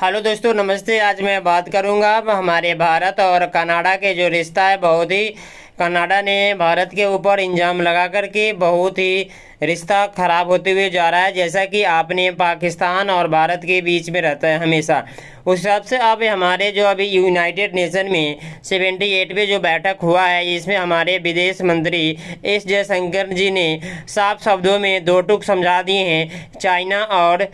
Hello दोस्तों, नमस्ते। आज मैं बात करूंगा हमारे भारत और कनाडा के जो रिश्ता है। बहुत ही कनाडा ने भारत के ऊपर इल्ज़ाम लगा करके बहुत ही रिश्ता खराब होते हुए जा रहा है। जैसा कि आपने पाकिस्तान और भारत के बीच में रहता है हमेशा, उस हिसाब से अब हमारे जो अभी यूनाइटेड नेशन में 78वें जो बैठक हुआ है, इसमें हमारे विदेश मंत्री एस जयशंकर जी ने साफ शब्दों में दो टूक समझा दिए हैं चाइना और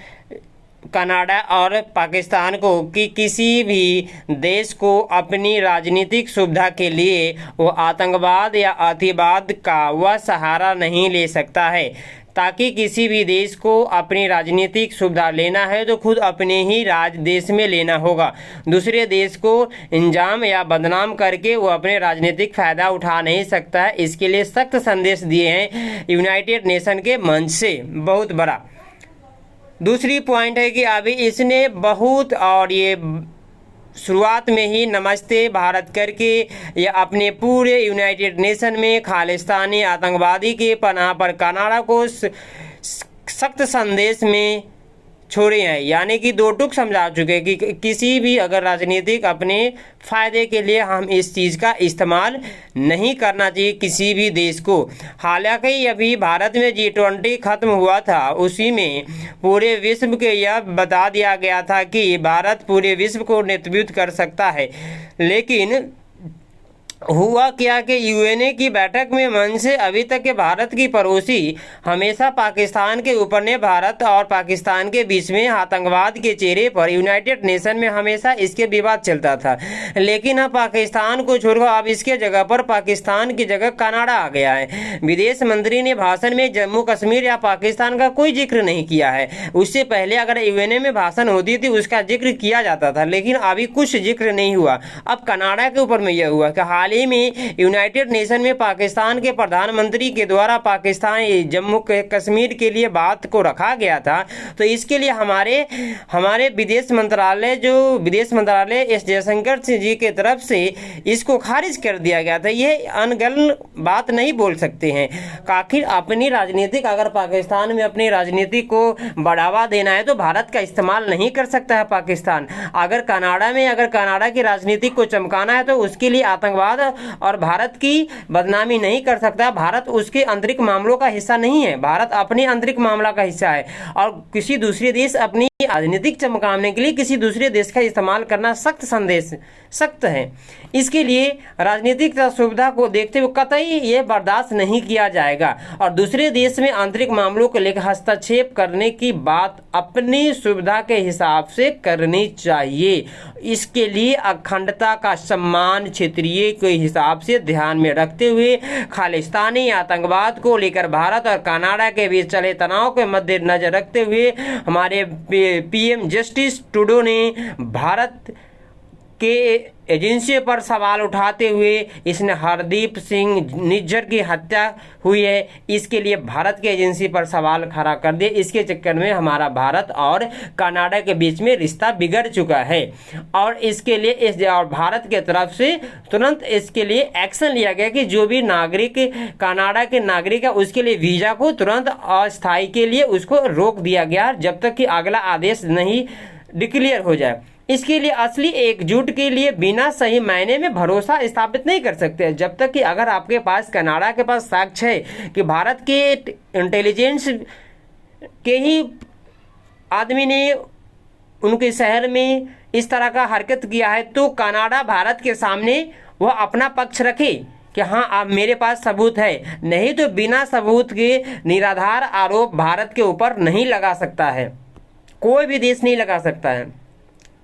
कनाडा और पाकिस्तान को कि किसी भी देश को अपनी राजनीतिक सुविधा के लिए वो आतंकवाद या अतिवाद का वह सहारा नहीं ले सकता है। ताकि किसी भी देश को अपनी राजनीतिक सुविधा लेना है तो खुद अपने ही राज देश में लेना होगा। दूसरे देश को इंजाम या बदनाम करके वो अपने राजनीतिक फ़ायदा उठा नहीं सकता है। इसके लिए सख्त संदेश दिए हैं यूनाइटेड नेशन के मंच से, बहुत बड़ा। दूसरी पॉइंट है कि अभी इसने बहुत, और ये शुरुआत में ही नमस्ते भारत करके या अपने पूरे यूनाइटेड नेशन में खालिस्तानी आतंकवादी के पनाह पर कनाडा को सख्त संदेश में छोड़े हैं। यानी कि दो टूक समझा चुके कि किसी भी अगर राजनीतिक अपने फ़ायदे के लिए हम इस चीज़ का इस्तेमाल नहीं करना चाहिए किसी भी देश को। हालांकि अभी भारत में G20 ख़त्म हुआ था, उसी में पूरे विश्व के यह बता दिया गया था कि भारत पूरे विश्व को नेतृत्व कर सकता है। लेकिन हुआ क्या कि यूएनए की बैठक में मन से अभी तक के भारत की पड़ोसी हमेशा पाकिस्तान के ऊपर ने भारत और पाकिस्तान के बीच में आतंकवाद के चेहरे पर यूनाइटेड नेशन में हमेशा इसके विवाद चलता था। लेकिन अब पाकिस्तान को छोड़कर अब इसके जगह पर पाकिस्तान की जगह कनाडा आ गया है। विदेश मंत्री ने भाषण में जम्मू कश्मीर या पाकिस्तान का कोई जिक्र नहीं किया है। उससे पहले अगर यूएनए में भाषण होती थी उसका जिक्र किया जाता था, लेकिन अभी कुछ जिक्र नहीं हुआ। अब कनाडा के ऊपर में यह हुआ कि हाल ही में यूनाइटेड नेशन में पाकिस्तान के प्रधानमंत्री के द्वारा पाकिस्तान जम्मू कश्मीर के लिए बात को रखा गया था। तो इसके लिए हमारे विदेश मंत्रालय एस जयशंकर जी के तरफ से इसको खारिज कर दिया गया था। ये अनगढ़ बात नहीं बोल सकते हैं। आखिर अपनी राजनीतिक, अगर पाकिस्तान में अपनी राजनीति को बढ़ावा देना है तो भारत का इस्तेमाल नहीं कर सकता है पाकिस्तान। अगर कनाडा की राजनीति को चमकाना है तो उसके लिए आतंकवाद और भारत की बदनामी नहीं कर सकता। भारत उसके आंतरिक मामलों का हिस्सा नहीं है, भारत अपने आंतरिक मामला का हिस्सा है। और किसी दूसरे देश अपनी राजनीतिक चमकाने के लिए किसी दूसरे देश का इस्तेमाल करना सख्त है। इसके लिए राजनीतिक सुविधा को देखते हुए कतई ये बर्दाश्त नहीं किया जाएगा। और दूसरे देश में आंतरिक मामलों को लेकर हस्तक्षेप करने की बात अपनी सुविधा के हिसाब से करनी चाहिए। इसके लिए अखंडता का सम्मान क्षेत्रीय के हिसाब से ध्यान में रखते हुए खालिस्तानी आतंकवाद को लेकर भारत और कनाडा के बीच चले तनाव के मद्देनजर रखते हुए हमारे पीएम जस्टिस ट्रूडो ने भारत के एजेंसी पर सवाल उठाते हुए इसने हरदीप सिंह निज्जर की हत्या हुई है, इसके लिए भारत के एजेंसी पर सवाल खड़ा कर दिए। इसके चक्कर में हमारा भारत और कनाडा के बीच में रिश्ता बिगड़ चुका है। और इसके लिए और भारत के तरफ से तुरंत इसके लिए एक्शन लिया गया कि जो भी नागरिक कनाडा के नागरिक है उसके लिए वीज़ा को तुरंत अस्थायी के लिए उसको रोक दिया गया जब तक कि अगला आदेश नहीं डिक्लेयर हो जाए। इसके लिए असली एकजुट के लिए बिना सही मायने में भरोसा स्थापित नहीं कर सकते जब तक कि अगर आपके पास कनाडा के पास साक्ष्य है कि भारत के इंटेलिजेंस के ही आदमी ने उनके शहर में इस तरह का हरकत किया है, तो कनाडा भारत के सामने वह अपना पक्ष रखे कि हाँ अब मेरे पास सबूत है। नहीं तो बिना सबूत के निराधार आरोप भारत के ऊपर नहीं लगा सकता है, कोई भी देश नहीं लगा सकता है।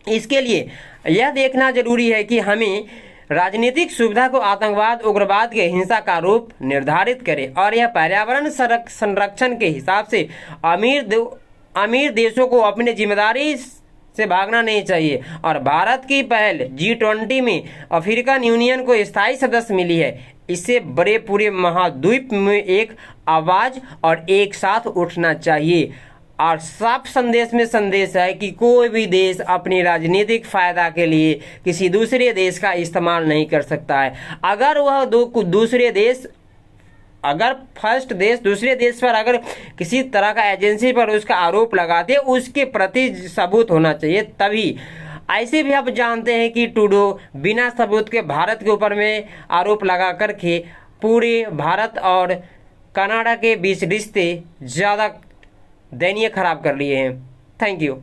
इसके लिए यह देखना जरूरी है कि हमें राजनीतिक सुविधा को आतंकवाद, उग्रवाद के हिंसा का रूप निर्धारित करे और यह पर्यावरण संरक्षण के हिसाब से अमीर देशों को अपनी जिम्मेदारी से भागना नहीं चाहिए। और भारत की पहल G20 में अफ्रीकन यूनियन को स्थायी सदस्य मिली है। इससे बड़े पूरे महाद्वीप में एक आवाज़ और एक साथ उठना चाहिए। और साफ संदेश है कि कोई भी देश अपनी राजनीतिक फ़ायदा के लिए किसी दूसरे देश का इस्तेमाल नहीं कर सकता है। अगर वह दूसरे देश अगर फर्स्ट देश दूसरे देश पर अगर किसी तरह का एजेंसी पर उसका आरोप लगाते हैं, उसके प्रति सबूत होना चाहिए तभी। ऐसे भी आप जानते हैं कि ट्रूडो बिना सबूत के भारत के ऊपर में आरोप लगा करके पूरे भारत और कनाडा के बीच रिश्ते ज़्यादा दयनीय खराब कर लिए हैं। Thank you.